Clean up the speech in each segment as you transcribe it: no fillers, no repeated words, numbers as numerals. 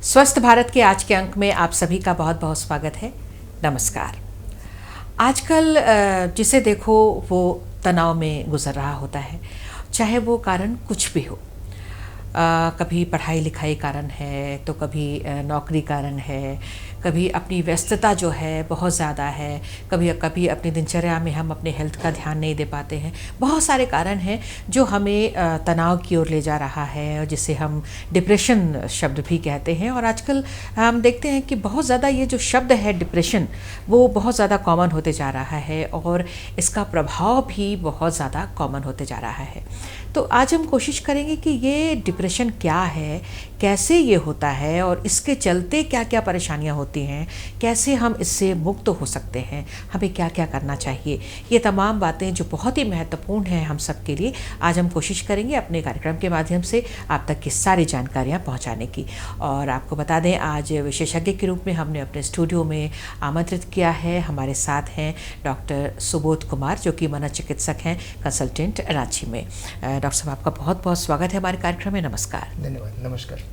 स्वस्थ भारत के आज के अंक में आप सभी का बहुत बहुत स्वागत है। नमस्कार। आजकल जिसे देखो वो तनाव में गुजर रहा होता है, चाहे वो कारण कुछ भी हो। कभी पढ़ाई लिखाई कारण है, तो कभी नौकरी कारण है, कभी अपनी व्यस्तता जो है बहुत ज़्यादा है, कभी कभी अपनी दिनचर्या में हम अपने हेल्थ का ध्यान नहीं दे पाते हैं। बहुत सारे कारण हैं जो हमें तनाव की ओर ले जा रहा है, और जिसे हम डिप्रेशन शब्द भी कहते हैं। और आजकल हम देखते हैं कि बहुत ज़्यादा ये जो शब्द है डिप्रेशन, वो बहुत ज़्यादा कॉमन होते जा रहा है और इसका प्रभाव भी बहुत ज़्यादा कॉमन होते जा रहा है। तो आज हम कोशिश करेंगे कि ये डिप्रेशन क्या है, कैसे ये होता है और इसके चलते क्या क्या परेशानियां होती हैं, कैसे हम इससे मुक्त हो सकते हैं, हमें क्या क्या करना चाहिए। ये तमाम बातें जो बहुत ही महत्वपूर्ण हैं हम सब के लिए, आज हम कोशिश करेंगे अपने कार्यक्रम के माध्यम से आप तक की सारी जानकारियां पहुंचाने की। और आपको बता दें, आज विशेषज्ञ के रूप में हमने अपने स्टूडियो में आमंत्रित किया है। हमारे साथ हैं डॉक्टर सुबोध कुमार, जो कि मनोचिकित्सक हैं, कंसल्टेंट रांची में। डॉक्टर साहब, आपका बहुत बहुत स्वागत है हमारे कार्यक्रम में। नमस्कार। धन्यवाद। नमस्कार।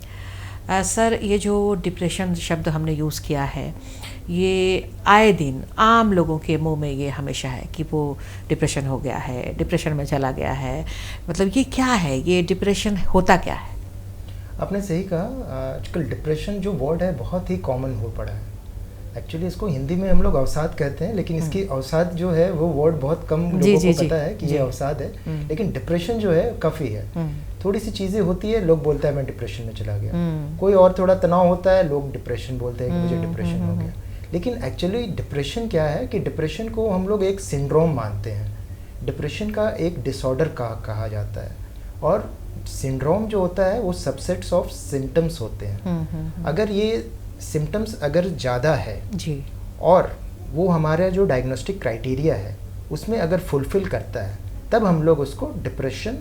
सर, ये जो डिप्रेशन शब्द हमने यूज़ किया है, ये आए दिन आम लोगों के मुंह में ये हमेशा है कि वो डिप्रेशन हो गया है, डिप्रेशन में चला गया है। मतलब ये क्या है, ये डिप्रेशन होता क्या है? आपने सही कहा। आजकल डिप्रेशन जो वर्ड है बहुत ही कॉमन हो पड़ा है। एक्चुअली इसको हिंदी में हम लोग अवसाद कहते हैं, लेकिन इसकी अवसाद जो है वो वर्ड बहुत कम लोगों को पता है कि ये अवसाद है। लेकिन डिप्रेशन जो है काफ़ी है। थोड़ी सी चीज़ें होती है, लोग बोलते हैं मैं डिप्रेशन में चला गया। कोई और थोड़ा तनाव होता है, लोग डिप्रेशन बोलते हैं कि मुझे डिप्रेशन हो गया। लेकिन एक्चुअली डिप्रेशन क्या है कि डिप्रेशन को हम लोग एक सिंड्रोम मानते हैं। डिप्रेशन का एक डिसऑर्डर कहा जाता है, और सिंड्रोम जो होता है वो सबसेट्स ऑफ सिम्टम्स होते हैं। अगर ये सिम्टम्स अगर ज़्यादा है जी, और वो हमारा जो डायग्नोस्टिक क्राइटेरिया है उसमें अगर फुलफिल करता है, तब हम लोग उसको डिप्रेशन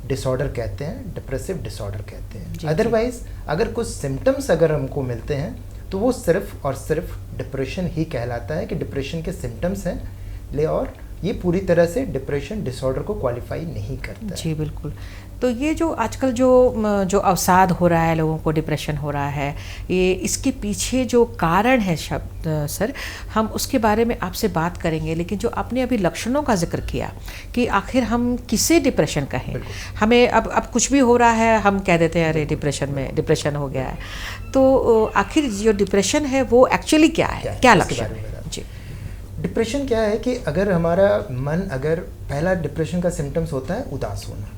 डिसऑर्डर कहते हैं, डिप्रेसिव डिसऑर्डर कहते हैं। अदरवाइज अगर कुछ सिम्टम्स अगर हमको मिलते हैं तो वो सिर्फ और सिर्फ डिप्रेशन ही कहलाता है कि डिप्रेशन के सिम्टम्स हैं, और ये पूरी तरह से डिप्रेशन डिसऑर्डर को क्वालिफाई नहीं करता है। जी बिल्कुल। तो ये जो आजकल जो अवसाद हो रहा है, लोगों को डिप्रेशन हो रहा है, ये इसके पीछे जो कारण है शब्द सर, हम उसके बारे में आपसे बात करेंगे। लेकिन जो आपने अभी लक्षणों का जिक्र किया कि आखिर हम किसे डिप्रेशन कहें, हमें अब कुछ भी हो रहा है हम कह देते हैं अरे डिप्रेशन हो गया है। तो आखिर जो डिप्रेशन है वो एक्चुअली क्या है, क्या लक्षण है? जी, डिप्रेशन क्या है कि अगर हमारा मन, अगर पहला डिप्रेशन का सिम्टम्स होता है उदास होना,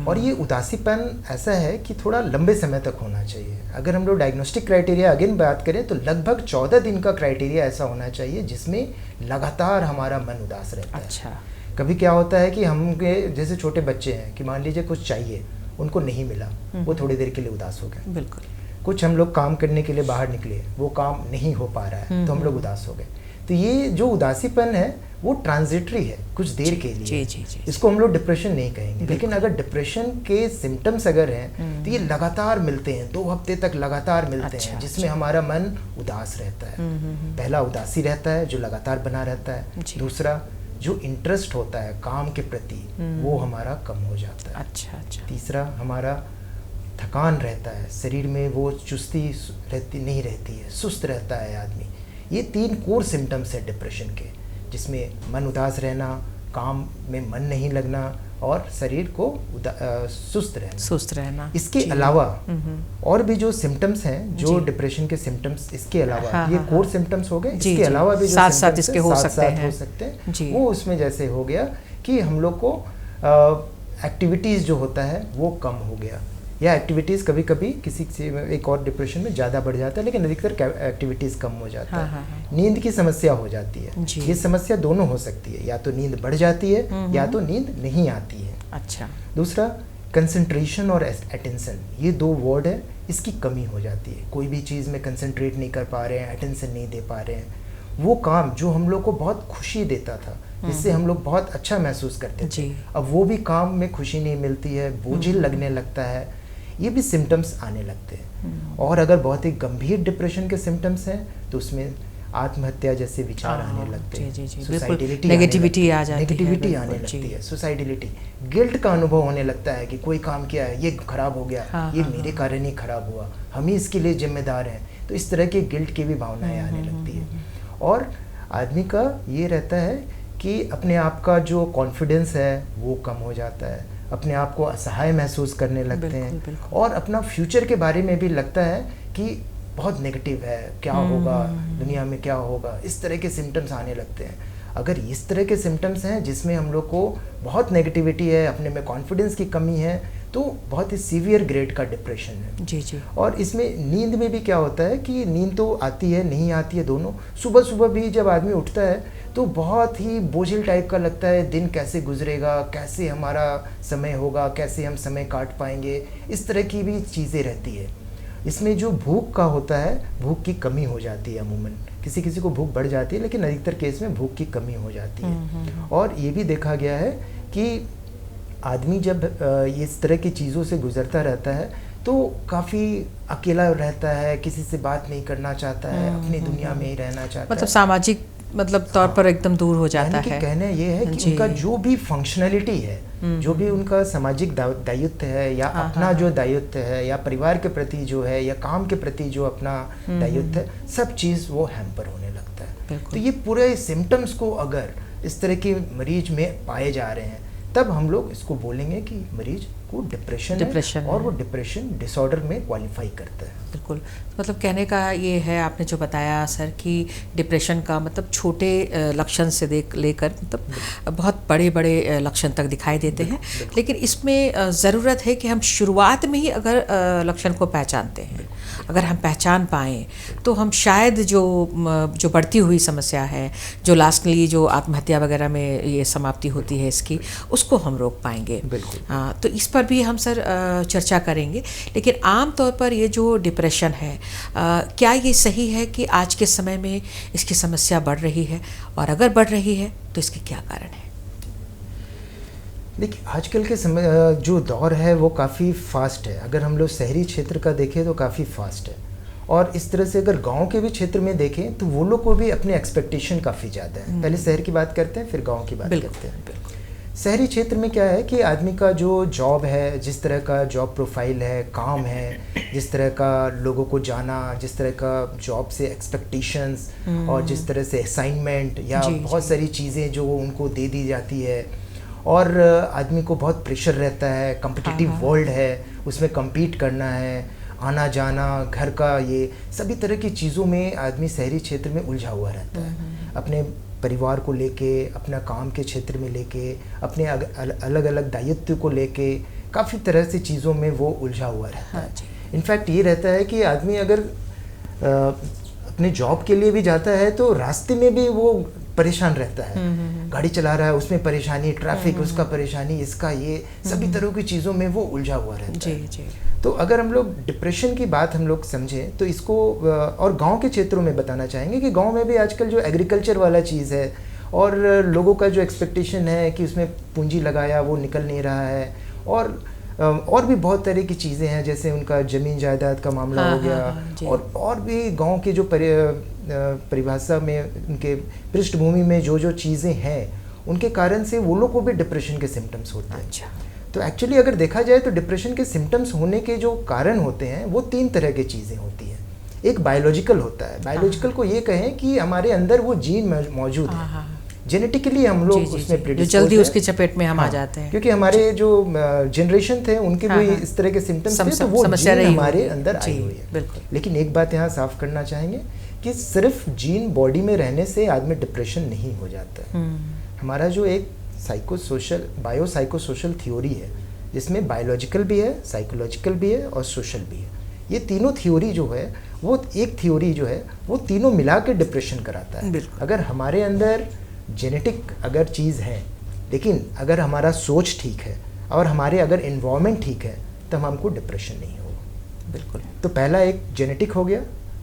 और ये उदासीपन ऐसा है कि थोड़ा लंबे समय तक होना चाहिए। अगर हम लोग डायग्नोस्टिक क्राइटेरिया अगेन बात करें तो लगभग 14 दिन का क्राइटेरिया ऐसा होना चाहिए जिसमें लगातार हमारा मन उदास रहता है। अच्छा। कभी क्या होता है कि हम जैसे छोटे बच्चे हैं कि मान लीजिए कुछ चाहिए, उनको नहीं मिला, वो थोड़ी देर के लिए उदास हो गए। बिल्कुल। कुछ हम लोग काम करने के लिए बाहर निकले, वो काम नहीं हो पा रहा है तो हम लोग उदास हो गए। तो ये जो उदासीपन है वो ट्रांजिटरी है, कुछ देर के लिए। जी। इसको हम लोग डिप्रेशन नहीं कहेंगे। लेकिन अगर डिप्रेशन के सिम्टम्स अगर हैं तो ये लगातार मिलते हैं, 2 हफ्ते तक लगातार मिलते हैं, जिसमें हमारा मन उदास रहता है। पहला उदासी रहता है जो लगातार बना रहता है। दूसरा जो इंटरेस्ट होता है काम के प्रति वो हमारा कम हो जाता है। अच्छा। तीसरा हमारा थकान रहता है, शरीर में वो चुस्ती नहीं रहती है, सुस्त रहता है आदमी। ये 3 कोर सिम्टम्स हैं डिप्रेशन के, जिसमें मन उदास रहना, काम में मन नहीं लगना और शरीर को सुस्त रहना। इसके अलावा और भी जो सिम्टम्स हैं, जो डिप्रेशन के सिम्टम्स, इसके अलावा ये कोर सिम्टम्स हो गए, इसके अलावा भी जो साथ इसके हो सकते हैं वो उसमें जैसे हो गया कि हम लोग को एक्टिविटीज़ जो होता है वो कम हो गया, या एक्टिविटीज़ कभी कभी किसी से एक और डिप्रेशन में ज़्यादा बढ़ जाता है, लेकिन अधिकतर एक्टिविटीज़ कम हो जाता है। नींद की समस्या हो जाती है। ये समस्या दोनों हो सकती है, या तो नींद बढ़ जाती है या तो नींद नहीं आती है। अच्छा। दूसरा कंसंट्रेशन और अटेंशन, ये 2 वर्ड है, इसकी कमी हो जाती है। कोई भी चीज़ में कंसंट्रेट नहीं कर पा रहे हैं, अटेंशन नहीं दे पा रहे हैं। वो काम जो हम लोग को बहुत खुशी देता था, जिससे हम लोग बहुत अच्छा महसूस करते थे, अब वो भी काम में खुशी नहीं मिलती है, बोझिल लगने लगता है। ये भी सिम्टम्स आने लगते हैं। और अगर बहुत ही गंभीर डिप्रेशन के सिम्टम्स हैं तो उसमें आत्महत्या जैसे विचार आने लगते हैं, सुसाइडिलिटी नेगेटिविटी आ जाती है, नेगेटिविटी आने लगती है, सुसाइडिलिटी, गिल्ट का अनुभव होने लगता है कि कोई काम किया है, ये खराब हो गया, ये मेरे कारण ही खराब हुआ, हम ही इसके लिए जिम्मेदार हैं। तो इस तरह के गिल्ट की भी भावनाएं आने लगती है। और आदमी का ये रहता है कि अपने आप का जो कॉन्फिडेंस है वो कम हो जाता है, अपने आप को असहाय महसूस करने लगते हैं, और अपना फ्यूचर के बारे में भी लगता है कि बहुत नेगेटिव है, क्या होगा दुनिया में, क्या होगा, इस तरह के सिम्टम्स आने लगते हैं। अगर इस तरह के सिम्टम्स हैं जिसमें हम लोग को बहुत नेगेटिविटी है, अपने में कॉन्फिडेंस की कमी है, तो बहुत ही सीवियर ग्रेड का डिप्रेशन है। जी। और इसमें नींद में भी क्या होता है कि नींद तो आती है, नहीं आती है दोनों। सुबह सुबह भी जब आदमी उठता है तो बहुत ही बोझिल टाइप का लगता है, दिन कैसे गुजरेगा, कैसे हमारा समय होगा, कैसे हम समय काट पाएंगे, इस तरह की भी चीज़ें रहती है। इसमें जो भूख का होता है, भूख की कमी हो जाती है अमूमन, किसी किसी को भूख बढ़ जाती है, लेकिन अधिकतर केस में भूख की कमी हो जाती है। और ये भी देखा गया है कि आदमी जब इस तरह की चीज़ों से गुजरता रहता है तो काफ़ी अकेला रहता है, किसी से बात नहीं करना चाहता है, अपनी दुनिया में ही रहना चाहता है, सामाजिक तौर पर एकदम दूर हो जाता है। कहना ये है कि उनका जो भी फंक्शनैलिटी है, जो भी उनका सामाजिक दायित्व है, या अपना जो दायित्व है, या परिवार के प्रति जो है, या काम के प्रति जो अपना दायित्व है, सब चीज़ वो हैम्पर होने लगता है। तो ये पूरे सिम्टम्स को अगर इस तरह के मरीज में पाए जा रहे हैं, तब हम लोग इसको बोलेंगे कि मरीज को डिप्रेशन है, और वो डिप्रेशन डिसऑर्डर में क्वालिफाई करता है। बिल्कुल, कहने का ये है, आपने जो बताया सर कि डिप्रेशन का छोटे लक्षण से लेकर बहुत बड़े बड़े लक्षण तक दिखाई देते हैं, लेकिन इसमें ज़रूरत है कि हम शुरुआत में ही अगर लक्षण को पहचानते हैं, अगर हम पहचान पाएँ तो हम शायद जो बढ़ती हुई समस्या है, जो लास्टली जो आत्महत्या वगैरह में ये समाप्ति होती है इसकी, उसको हम रोक पाएंगे। बिल्कुल। तो इस पर भी हम सर चर्चा करेंगे। लेकिन आम तौर पर ये जो डिप्रेशन है, क्या ये सही है कि आज के समय में इसकी समस्या बढ़ रही है, और अगर बढ़ रही है तो इसके क्या कारण है? देखिए, आजकल के समय जो दौर है वो काफ़ी फास्ट है। अगर हम लोग शहरी क्षेत्र का देखें तो काफ़ी फास्ट है, और इस तरह से अगर गांव के भी क्षेत्र में देखें तो वो लोग को भी अपने एक्सपेक्टेशन काफ़ी ज़्यादा है। पहले शहर की बात करते हैं, फिर गांव की बात करते हैं। शहरी क्षेत्र में क्या है कि आदमी का जो जॉब है, जिस तरह का जॉब प्रोफाइल है, काम है, जिस तरह का लोगों को जाना, जिस तरह का जॉब से एक्सपेक्टेशंस, और जिस तरह से असाइनमेंट या बहुत सारी चीज़ें जो उनको दे दी जाती है, और आदमी को बहुत प्रेशर रहता है, कम्पिटिटिव वर्ल्ड है, उसमें कम्पीट करना है, आना जाना, घर का, ये सभी तरह की चीज़ों में आदमी शहरी क्षेत्र में उलझा हुआ रहता है। अपने परिवार को लेके, अपना काम के क्षेत्र में लेके, अपने अलग अलग दायित्व को लेके, काफ़ी तरह से चीज़ों में वो उलझा हुआ रहता है। इनफैक्ट ये रहता है कि आदमी अगर अपने जॉब के लिए भी जाता है तो रास्ते में भी वो परेशान रहता है, गाड़ी चला रहा है उसमें परेशानी, ट्रैफिक उसका परेशानी, इसका ये सभी तरह की चीज़ों में वो उलझा हुआ रहता है। तो अगर हम लोग डिप्रेशन की बात हम लोग समझें तो इसको, और गांव के क्षेत्रों में बताना चाहेंगे कि गांव में भी आजकल जो एग्रीकल्चर वाला चीज़ है, और लोगों का जो एक्सपेक्टेशन है कि उसमें पूंजी लगाया वो निकल नहीं रहा है, और भी बहुत तरह की चीज़ें हैं, जैसे उनका ज़मीन जायदाद का मामला हो गया, और भी गांव के जो परिभाषा में उनके पृष्ठभूमि में जो चीज़ें हैं, उनके कारण से वो लोग को भी डिप्रेशन के सिम्टम्स होते हैं। अच्छा। तो एक्चुअली अगर देखा जाए तो डिप्रेशन के सिम्टम्स होने के जो कारण होते हैं वो 3 तरह की चीज़ें होती हैं। एक बायोलॉजिकल होता है, बायोलॉजिकल को ये कहें कि हमारे अंदर वो जीन मौजूद है, जेनेटिकली हम लोग उसमें प्रेडिस्पोज जल्दी उसकी चपेट में हम आ जाते हैं, क्योंकि हमारे जो जनरेशन थे उनके भी इस तरह के सिम्टम्स थे, तो वो जीन हमारे अंदर आई हुई है। लेकिन एक बात यहाँ साफ करना चाहेंगे कि सिर्फ जीन बॉडी में रहने से आदमी डिप्रेशन नहीं हो जाता है। हमारा जो एक बायोसाइकोसोशल थ्योरी है, जिसमें बायोलॉजिकल भी है, साइकोलॉजिकल भी है, और सोशल भी है। ये तीनों थ्योरी जो है, वो एक थ्योरी जो है वो तीनों मिला के डिप्रेशन कराता है। अगर हमारे अंदर जेनेटिक अगर चीज़ है, लेकिन अगर हमारा सोच ठीक है और हमारे अगर एनवायरनमेंट ठीक है, तब हमको डिप्रेशन नहीं होगा। बिल्कुल। तो पहला एक जेनेटिक हो गया,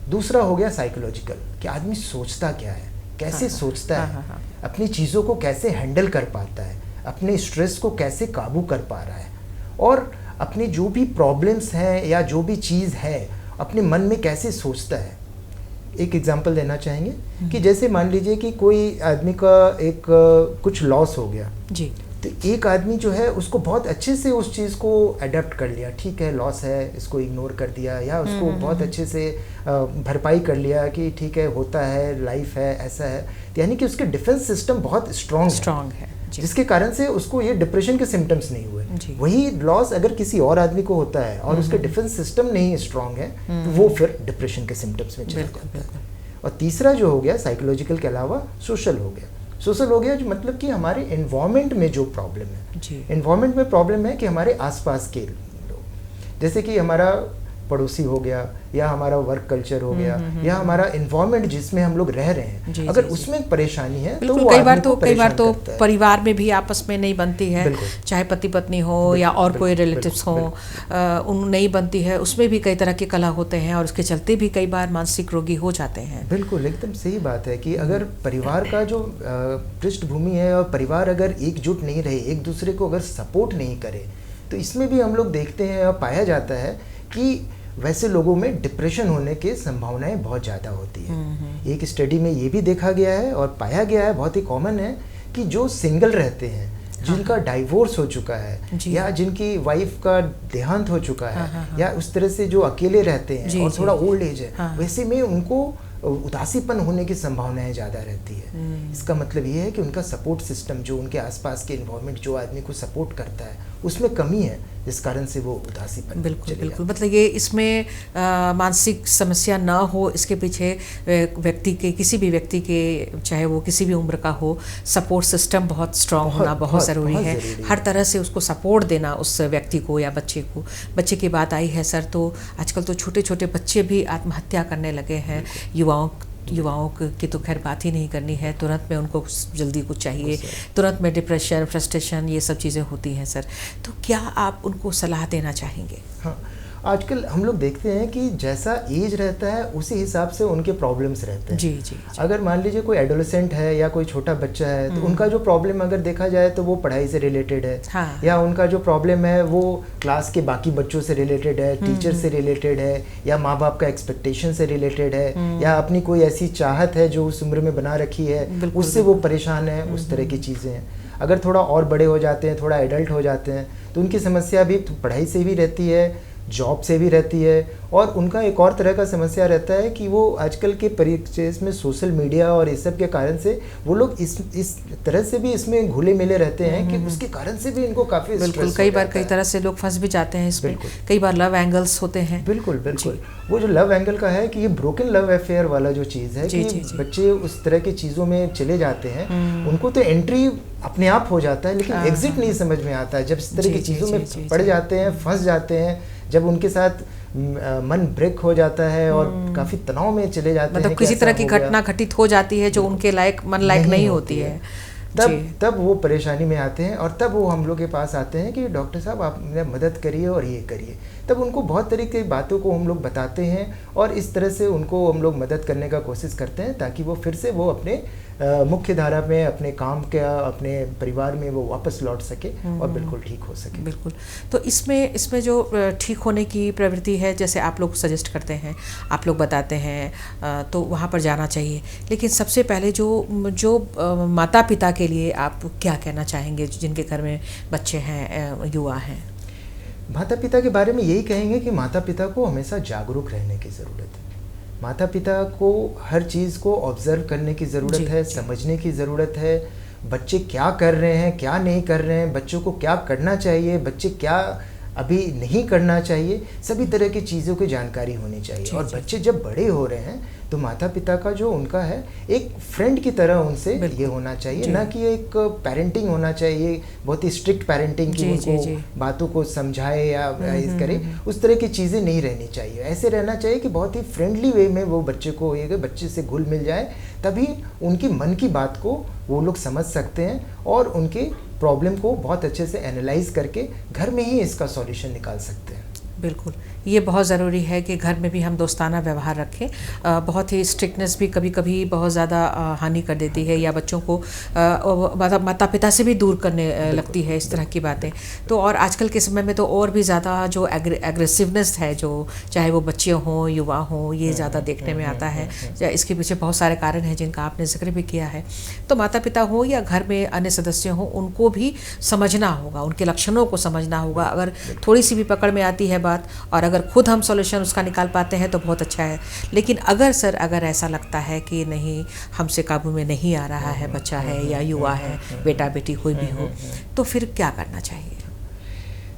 दूसरा हो गया साइकोलॉजिकल, कि आदमी सोचता क्या है, कैसे सोचता है, अपनी चीज़ों को कैसे हैंडल कर पाता है, अपने स्ट्रेस को कैसे काबू कर पा रहा है, और अपने जो भी प्रॉब्लम्स हैं या जो भी चीज़ है अपने मन में कैसे सोचता है। एक एग्जांपल देना चाहेंगे कि जैसे मान लीजिए कि कोई आदमी का एक कुछ लॉस हो गया जी, तो एक आदमी जो है उसको बहुत अच्छे से उस चीज़ को अडेप्ट कर लिया, ठीक है लॉस है इसको इग्नोर कर दिया, या उसको बहुत अच्छे से भरपाई कर लिया कि ठीक है होता है, लाइफ है, ऐसा है, तो यानी कि उसके डिफेंस सिस्टम बहुत स्ट्रांग है जिसके कारण से उसको ये डिप्रेशन के सिम्टम्स नहीं हुए। वही लॉस अगर किसी और आदमी को होता है और उसके डिफेंस सिस्टम नहीं स्ट्रांग है तो वो फिर डिप्रेशन के सिम्टम्स में चला जाता है। और तीसरा जो हो गया साइकोलॉजिकल के अलावा सोशल हो गया। सोशल हो गया जो मतलब कि हमारे एनवायरनमेंट में जो प्रॉब्लम है, एनवायरनमेंट में प्रॉब्लम है कि हमारे आसपास के लोग, जैसे कि हमारा पड़ोसी हो गया या हमारा वर्क कल्चर हो गया या हमारा एनवायरनमेंट जिसमें हम लोग रह रहे हैं, अगर उसमें परेशानी है तो वो कई बार तो परिवार में भी आपस में नहीं बनती है, चाहे पति पत्नी हो या और कोई रिलेटिव्स हो, उन नहीं बनती है, उसमें भी कई तरह के कलह होते हैं और उसके चलते भी कई बार मानसिक रोगी हो जाते हैं। बिल्कुल एकदम सही बात है कि अगर परिवार का जो पृष्ठभूमि है और परिवार अगर एकजुट नहीं रहे, एक दूसरे को अगर सपोर्ट नहीं करे, तो इसमें भी हम लोग देखते हैं और पाया जाता है कि वैसे लोगों में डिप्रेशन होने की संभावनाएं बहुत ज़्यादा होती है। एक स्टडी में ये भी देखा गया है और पाया गया है, बहुत ही कॉमन है, कि जो सिंगल रहते हैं, जिनका डाइवोर्स हो चुका है या जिनकी वाइफ का देहांत हो चुका है या उस तरह से जो अकेले रहते हैं और थोड़ा ओल्ड एज है, वैसे में उनको उदासीपन होने की संभावनाएं ज़्यादा रहती है। इसका मतलब ये है कि उनका सपोर्ट सिस्टम, जो उनके आसपास के एनवायरनमेंट जो आदमी को सपोर्ट करता है, उसमें कमी है, जिस कारण से वो उदासीपन। बिल्कुल मतलब ये इसमें मानसिक समस्या ना हो, इसके पीछे व्यक्ति के, किसी भी व्यक्ति के, चाहे वो किसी भी उम्र का हो, सपोर्ट सिस्टम बहुत स्ट्रांग होना बहुत ज़रूरी है। हर तरह से उसको सपोर्ट देना उस व्यक्ति को या बच्चे को। बच्चे की बात आई है सर, तो आजकल तो छोटे छोटे बच्चे भी आत्महत्या करने लगे हैं। युवाओं की तो खैर बात ही नहीं करनी है, तुरंत में उनको जल्दी कुछ चाहिए, तुरंत में डिप्रेशन, फ्रस्ट्रेशन, ये सब चीज़ें होती हैं सर। तो क्या आप उनको सलाह देना चाहेंगे? हाँ, आजकल हम लोग देखते हैं कि जैसा एज रहता है उसी हिसाब से उनके प्रॉब्लम्स रहते हैं। जी। अगर मान लीजिए कोई एडोलेसेंट है या कोई छोटा बच्चा है, तो उनका जो प्रॉब्लम अगर देखा जाए तो वो पढ़ाई से रिलेटेड है। हाँ। या उनका जो प्रॉब्लम है वो क्लास के बाकी बच्चों से रिलेटेड है, टीचर से रिलेटेड है, या माँ बाप का एक्सपेक्टेशन से रिलेटेड है, या अपनी कोई ऐसी चाहत है जो उस उम्र में बना रखी है, उससे वो परेशान है, उस तरह की चीज़ें हैं। अगर थोड़ा और बड़े हो जाते हैं, थोड़ा एडल्ट हो जाते हैं, तो उनकी समस्या भी पढ़ाई से भी रहती है, जॉब से भी रहती है, और उनका एक और तरह का समस्या रहता है कि वो आजकल के परिचय में सोशल मीडिया और इस सब के कारण से वो लोग इस तरह से भी इसमें घुले मिले रहते हैं कि उसके कारण से भी इनको काफ़ी बिल्कुल कई बार कई तरह से लोग फंस भी जाते हैं इसमें। कई बार लव एंगल्स होते हैं। बिल्कुल वो जो लव एंगल का है कि ये ब्रोकन लव अफेयर वाला जो चीज़ है कि बच्चे उस तरह की चीज़ों में चले जाते हैं, उनको तो एंट्री अपने आप हो जाता है लेकिन एग्जिट नहीं समझ में आता है। जब इस तरह की चीज़ों में पड़ जाते हैं, फंस जाते हैं, जब उनके साथ मन ब्रेक हो जाता है और काफी तनाव में चले जाते हैं, मतलब किसी तरह की घटना घटित हो जाती है जो उनके लायक मन लायक नहीं होती है, तब वो परेशानी में आते हैं और तब वो हम लोग के पास आते हैं कि डॉक्टर साहब आप मेरा मदद करिए और ये करिए। तब उनको बहुत तरीके की बातों को हम लोग बताते हैं और इस तरह से उनको हम लोग मदद करने का कोशिश करते हैं ताकि वो फिर से वो अपने मुख्य धारा में, अपने काम के, अपने परिवार में वो वापस लौट सके और बिल्कुल ठीक हो सके। बिल्कुल। तो इसमें जो ठीक होने की प्रवृत्ति है, जैसे आप लोग सजेस्ट करते हैं, आप लोग बताते हैं, तो वहाँ पर जाना चाहिए। लेकिन सबसे पहले जो माता पिता के लिए आप क्या कहना चाहेंगे जिनके घर में बच्चे हैं, युवा हैं? माता पिता के बारे में यही कहेंगे कि माता पिता को हमेशा जागरूक रहने की ज़रूरत है। माता पिता को हर चीज़ को ऑब्जर्व करने की ज़रूरत है, समझने की ज़रूरत है। बच्चे क्या कर रहे हैं, क्या नहीं कर रहे हैं, बच्चों को क्या करना चाहिए, बच्चे क्या अभी नहीं करना चाहिए, सभी तरह की चीज़ों की जानकारी होनी चाहिए। और बच्चे जब बड़े हो रहे हैं तो माता पिता का जो उनका है एक फ्रेंड की तरह उनसे ये होना चाहिए, ना कि एक पेरेंटिंग होना चाहिए, बहुत ही स्ट्रिक्ट पेरेंटिंग की उनको बातों को समझाए या इस करे, उस तरह की चीज़ें नहीं रहनी चाहिए। ऐसे रहना चाहिए कि बहुत ही फ्रेंडली वे में वो बच्चे को बच्चे से घुल मिल जाए, तभी उनकी मन की बात को वो लोग समझ सकते हैं और उनके प्रॉब्लम को बहुत अच्छे से एनालाइज करके घर में ही इसका सॉल्यूशन निकाल सकते हैं। बिल्कुल, ये बहुत ज़रूरी है कि घर में भी हम दोस्ताना व्यवहार रखें। बहुत ही स्ट्रिक्टनेस भी कभी कभी बहुत ज़्यादा हानि कर देती है, या बच्चों को माता पिता से भी दूर करने लगती है इस तरह की बातें। तो और आजकल के समय में तो और भी ज़्यादा जो एग्रेसिवनेस है, जो चाहे वो बच्चे हों युवा हों, ये ज़्यादा देखने में आता है। इसके पीछे बहुत सारे कारण हैं जिनका आपने जिक्र भी किया है। तो माता पिता हो या घर में अन्य सदस्य हों, उनको भी समझना होगा, उनके लक्षणों को समझना होगा। अगर थोड़ी सी भी पकड़ में आती है बात और अगर खुद हम सॉल्यूशन उसका निकाल पाते हैं तो बहुत अच्छा है। लेकिन अगर ऐसा लगता है कि नहीं, हमसे काबू में नहीं आ रहा है, बच्चा है या युवा है, बेटा बेटी कोई भी हो, तो फिर क्या करना चाहिए?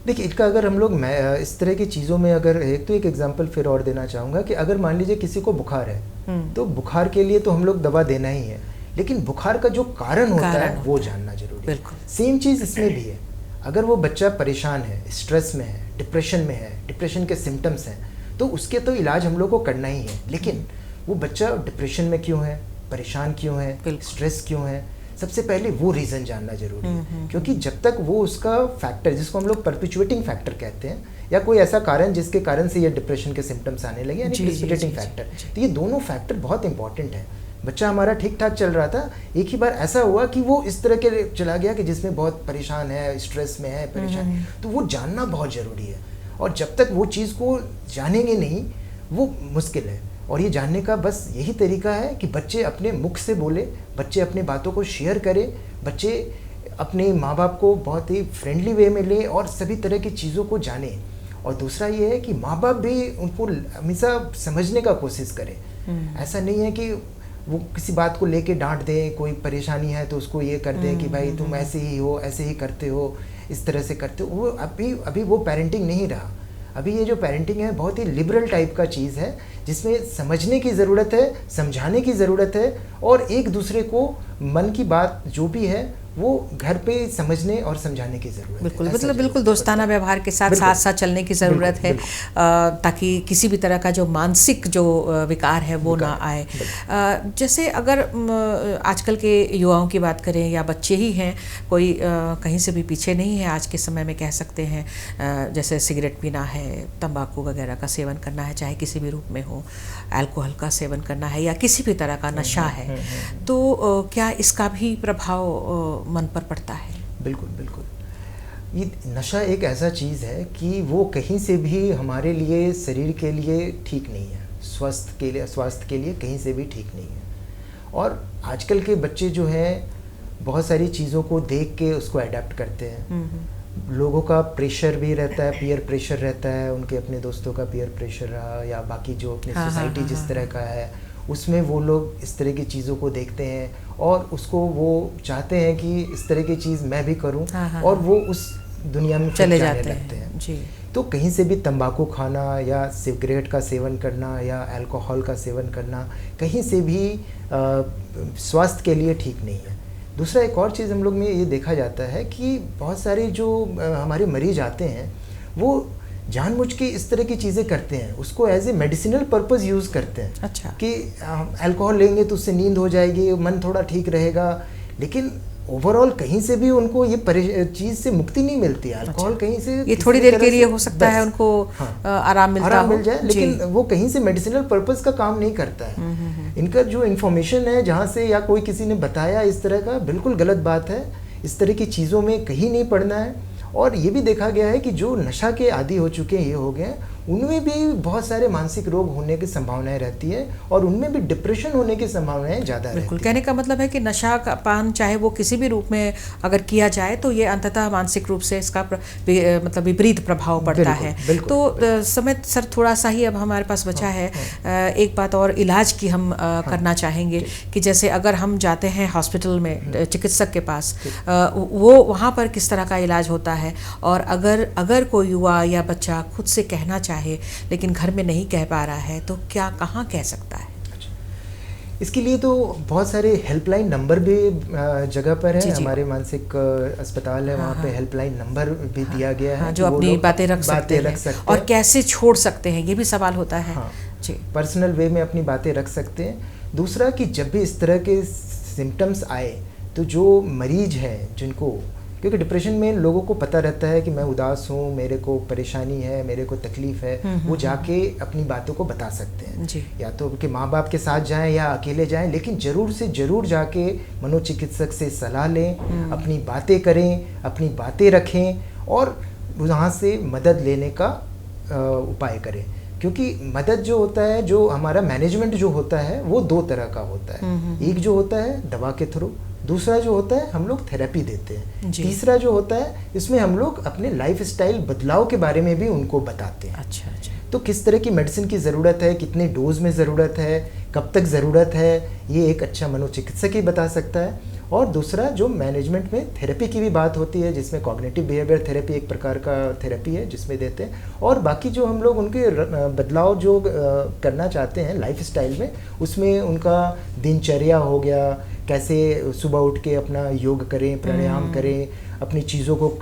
देखिए, इसका अगर हम लोग इस तरह की चीज़ों में अगर एक एग्जांपल फिर और देना चाहूँगा कि अगर मान लीजिए किसी को बुखार है, तो बुखार के लिए तो हम लोग दवा देना ही है, लेकिन बुखार का जो कारण होता है वो जानना जरूरी है। सेम चीज़ इसमें भी है। अगर वो बच्चा परेशान है, स्ट्रेस में है, डिप्रेशन में है, डिप्रेशन के सिम्टम्स हैं, तो उसके तो इलाज हम लोग को करना ही है। लेकिन वो बच्चा डिप्रेशन में क्यों है, परेशान क्यों है, स्ट्रेस क्यों है, सबसे पहले वो रीज़न जानना जरूरी है। क्योंकि जब तक वो उसका फैक्टर, जिसको हम लोग परपिचुएटिंग फैक्टर कहते हैं, या कोई ऐसा कारण जिसके कारण से ये डिप्रेशन के सिम्टम्स आने लगे, यानी प्रेसिपिटेटिंग फैक्टर, तो ये दोनों फैक्टर बहुत इंपॉर्टेंट है। बच्चा हमारा ठीक ठाक चल रहा था, एक ही बार ऐसा हुआ कि वो इस तरह के चला गया कि जिसमें बहुत परेशान है, स्ट्रेस में है, परेशान, तो वो जानना बहुत ज़रूरी है। और जब तक वो चीज़ को जानेंगे नहीं, वो मुश्किल है। और ये जानने का बस यही तरीका है कि बच्चे अपने मुख से बोले, बच्चे अपनी बातों को शेयर करें, बच्चे अपने माँ बाप को बहुत ही फ्रेंडली वे में लें और सभी तरह की चीज़ों को जानें। और दूसरा ये है कि माँ बाप भी उनको हमेशा समझने का कोशिश करें। ऐसा नहीं है कि वो किसी बात को लेके डांट दें, कोई परेशानी है तो उसको ये कर दें कि भाई तुम ऐसे ही हो, ऐसे ही करते हो, इस तरह से करते हो। वो अभी वो पेरेंटिंग नहीं रहा। अभी ये जो पेरेंटिंग है बहुत ही लिबरल टाइप का चीज़ है, जिसमें समझने की ज़रूरत है, समझाने की ज़रूरत है, और एक दूसरे को मन की बात जो भी है वो घर पे समझने और समझाने की ज़रूरत है। मतलब बिल्कुल दोस्ताना व्यवहार के साथ साथ चलने की ज़रूरत है, ताकि किसी भी तरह का जो मानसिक जो विकार है वो ना आए। जैसे अगर आजकल के युवाओं की बात करें या बच्चे ही हैं, कोई कहीं से भी पीछे नहीं है आज के समय में, कह सकते हैं, जैसे सिगरेट पीना है, तंबाकू वगैरह का सेवन करना है, चाहे किसी भी रूप में हो, अल्कोहल का सेवन करना है या किसी भी तरह का नशा है, तो क्या इसका भी प्रभाव मन पर पड़ता है? बिल्कुल बिल्कुल। ये नशा एक ऐसा चीज़ है कि वो कहीं से भी हमारे लिए, शरीर के लिए ठीक नहीं है, स्वास्थ्य के लिए कहीं से भी ठीक नहीं है। और आजकल के बच्चे जो हैं बहुत सारी चीज़ों को देख के उसको अडेप्ट करते हैं। लोगों का प्रेशर भी रहता है, पीयर प्रेशर रहता है, उनके अपने दोस्तों का पीयर प्रेशर रहा, या बाकी जो अपनी सोसाइटी जिस तरह का है उसमें वो लोग इस तरह की चीज़ों को देखते हैं और उसको वो चाहते हैं कि इस तरह की चीज़ मैं भी करूं, और वो उस दुनिया में चले जाने लगते हैं जी। तो कहीं से भी तंबाकू खाना या सिगरेट का सेवन करना या अल्कोहल का सेवन करना कहीं से भी स्वास्थ्य के लिए ठीक नहीं है। दूसरा एक और चीज़ हम लोग में ये देखा जाता है कि बहुत सारे जो हमारे मरीज आते हैं वो जानबूझ के इस तरह की चीज़ें करते हैं, उसको as a medicinal purpose use करते हैं। अच्छा। कि अल्कोहल लेंगे तो उससे नींद हो जाएगी, मन थोड़ा ठीक रहेगा, लेकिन ओवरऑल कहीं से भी उनको ये चीज़ से मुक्ति नहीं मिलती है। अल्कोहल कहीं से ये थोड़ी देर के लिए हो सकता है उनको आराम मिल जाए, लेकिन वो कहीं से मेडिसिनल पर्पस का काम नहीं करता है। इनका जो इन्फॉर्मेशन है जहाँ से या कोई किसी ने बताया इस तरह का, बिल्कुल गलत बात है। इस तरह की चीज़ों में कहीं नहीं पड़ना है। और ये भी देखा गया है कि जो नशा के आदी हो चुके हैं, ये हो गए, उनमें भी बहुत सारे मानसिक रोग होने की संभावनाएं रहती है और उनमें भी डिप्रेशन होने की संभावनाएं ज़्यादा रहती है। बिल्कुल, कहने का मतलब है कि नशा का पान चाहे वो किसी भी रूप में अगर किया जाए तो ये अंततः मानसिक रूप से इसका मतलब विपरीत प्रभाव पड़ता है। तो समय सर थोड़ा सा ही अब हमारे पास बचा है, एक बात और इलाज की हम करना चाहेंगे कि जैसे अगर हम जाते हैं हॉस्पिटल में चिकित्सक के पास, वो वहाँ पर किस तरह का इलाज होता है, और अगर कोई युवा या बच्चा खुद से कहना चाहे लेकिन घर में नहीं कह पा रहा है तो क्या कहाँ कह सकता है? इसके लिए तो बहुत सारे हेल्पलाइन नंबर भी जगह पर है। हमारे मानसिक अस्पताल है, वहाँ पे हेल्पलाइन नंबर भी दिया गया है, जो अपनी बातें रख सकते हैं। और कैसे छोड़ सकते हैं, ये भी सवाल होता है। जी, पर्सनल वे में अपनी बातें रख सकते हैं। दूसरा कि जब भी इस तरह के सिम्टम्स आए तो जो मरीज हैं जिनको क्योंकि डिप्रेशन में लोगों को पता रहता है कि मैं उदास हूँ, मेरे को परेशानी है, मेरे को तकलीफ है, वो जाके अपनी बातों को बता सकते हैं जी। या तो उनके माँ बाप के साथ जाएं या अकेले जाएं, लेकिन ज़रूर से ज़रूर जाके मनोचिकित्सक से सलाह लें, अपनी बातें करें, अपनी बातें रखें और वहाँ से मदद लेने का उपाय करें। क्योंकि मदद जो होता है, जो हमारा मैनेजमेंट जो होता है वो दो तरह का होता है। एक जो होता है दवा के थ्रू, दूसरा जो होता है हम लोग थेरेपी देते हैं, तीसरा जो होता है इसमें हम लोग अपने लाइफ स्टाइल बदलाव के बारे में भी उनको बताते हैं। अच्छा अच्छा। तो किस तरह की मेडिसिन की ज़रूरत है, कितने डोज में ज़रूरत है, कब तक ज़रूरत है, ये एक अच्छा मनोचिकित्सक ही बता सकता है। और दूसरा जो मैनेजमेंट में थेरेपी की भी बात होती है, जिसमें कॉग्निटिव बिहेवियर थेरेपी एक प्रकार का थेरेपी है जिसमें देते हैं, और बाकी जो हम लोग उनके बदलाव जो करना चाहते हैं लाइफ स्टाइल में, उसमें उनका दिनचर्या हो गया, कैसे सुबह उठ के अपना योग करें, प्राणायाम करें, अपनी चीज़ों को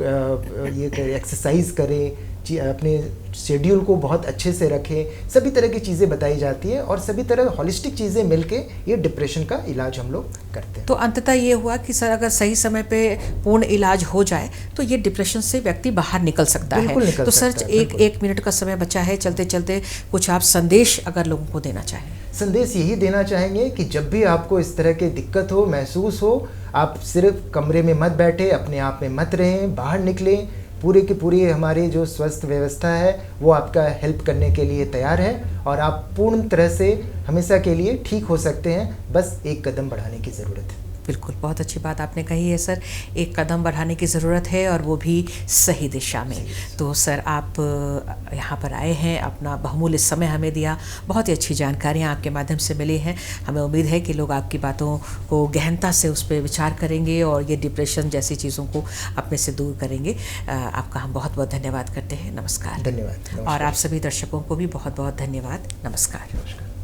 ये करें, एक्सरसाइज करें, अपने शेड्यूल को बहुत अच्छे से रखें, सभी तरह की चीज़ें बताई जाती है और सभी तरह हॉलिस्टिक चीज़ें मिलके ये डिप्रेशन का इलाज हम लोग करते हैं। तो अंततः ये हुआ कि सर अगर सही समय पे पूर्ण इलाज हो जाए तो ये डिप्रेशन से व्यक्ति बाहर निकल सकता है। तो सर एक मिनट का समय बचा है, चलते चलते कुछ आप संदेश अगर लोगों को देना चाहें। संदेश यही देना चाहेंगे कि जब भी आपको इस तरह की दिक्कत हो, महसूस हो, आप सिर्फ कमरे में मत बैठे, अपने आप में मत रहें, बाहर निकलें। पूरे की पूरी हमारी जो स्वास्थ्य व्यवस्था है वो आपका हेल्प करने के लिए तैयार है और आप पूर्ण तरह से हमेशा के लिए ठीक हो सकते हैं। बस एक कदम बढ़ाने की ज़रूरत है। बिल्कुल, बहुत अच्छी बात आपने कही है सर, एक कदम बढ़ाने की ज़रूरत है और वो भी सही दिशा में। तो सर आप यहाँ पर आए हैं, अपना बहुमूल्य समय हमें दिया, बहुत ही अच्छी जानकारियाँ आपके माध्यम से मिली हैं। हमें उम्मीद है कि लोग आपकी बातों को गहनता से उस पर विचार करेंगे और ये डिप्रेशन जैसी चीज़ों को अपने से दूर करेंगे। आपका हम बहुत बहुत धन्यवाद करते हैं। नमस्कार। धन्यवाद। और आप सभी दर्शकों को भी बहुत बहुत धन्यवाद। नमस्कार।